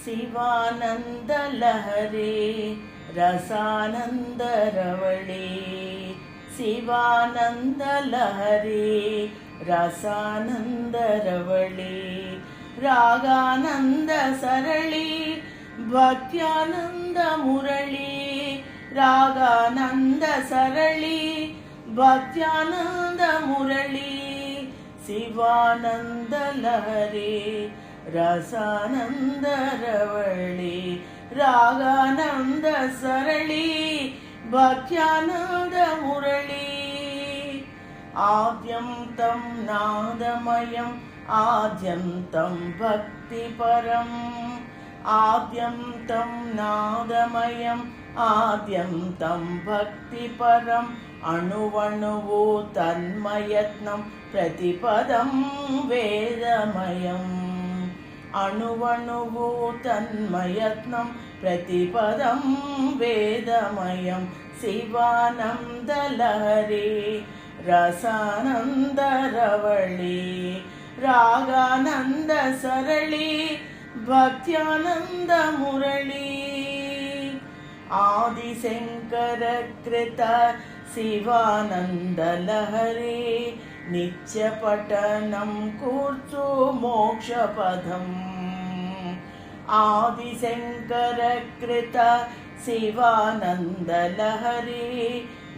ಶಿವಾನಂದ ಲಹರಿ ರಸಾನಂದ ರವಳಿ ಶಿವಾನಂದ ಲಹರಿ ರಸಾನಂದ ರವಳಿ ರಾಗಾನಂದ ಸರಳಿ ಭಕ್ತ್ಯಾನಂದ ಮುರಳಿ ರಾಗಾನಂದ ಸರಳಿ ಭಕ್ತ್ಯಾನಂದ ಮುರಳಿ ಶಿವಾನಂದ ಲಹರಿ ರಸಾನಂದ ರವಳಿ ರಾಗಾನಂದ ಸರಳಿ ಭಕ್ತ್ಯಾನಂದ ಮುರಳಿ ಆದ್ಯಂತಂ ನಾದಮಯಂ ಆದ್ಯಂತಂ ಭಕ್ತಿಪರಂ ಆದ್ಯಂತಂ ನಾದಮಯಂ ಆದ್ಯಂತಂ ಭಕ್ತಿಪರಂ ಅಣುವಣುವು ತನ್ಮಯತ್ನಂ ಪ್ರತಿಪದಂ ವೇದಮಯಂ ಅಣುವಣುವು ತನ್ಮಯತ್ನಂ ಪ್ರತಿಪದಂ ವೇದಮಯಂ ಶಿವಾನಂದ ಲಹರಿ ರಸಾನಂದ ರವಳಿ ರಾಗಾನಂದ ಸರಳಿ ಭಕ್ತ್ಯಾನಂದ ಮುರಳಿ ಆದಿಶಂಕರ ಕೃತ ಶಿವಾನಂದ ಲಹರಿ ನಿತ್ಯ ಪಠನಂ ಕೂರ್ಚು ಮೋಕ್ಷ ಪದಂ ಆದಿಶಂಕರ ಕೃತ ಶಿವಾನಂದ ಲಹರಿ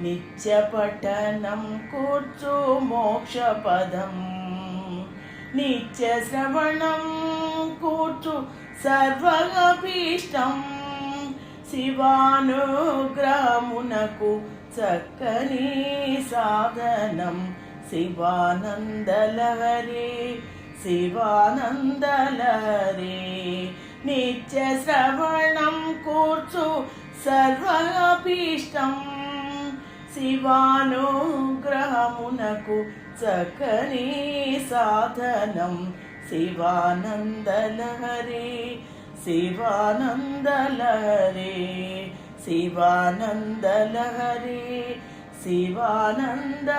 ನಿತ್ಯ ಪಠನಂ ಕೂರ್ಚು ಮೋಕ್ಷ ಪದಂ నిత్య శ్రవణం కూర్చు సర్వభీష్టం శివానుగ్రహమునకు చక్కని సాధనం శివానందలహరి శివానందలహరి నిత్య శ్రవణం కూర్చు సర్వభీష్టం శివానుగ్రహమునకు చక్కని సాధనం శివానందలహరి శివానందలహరి శివానందలహరి శివానందలహరి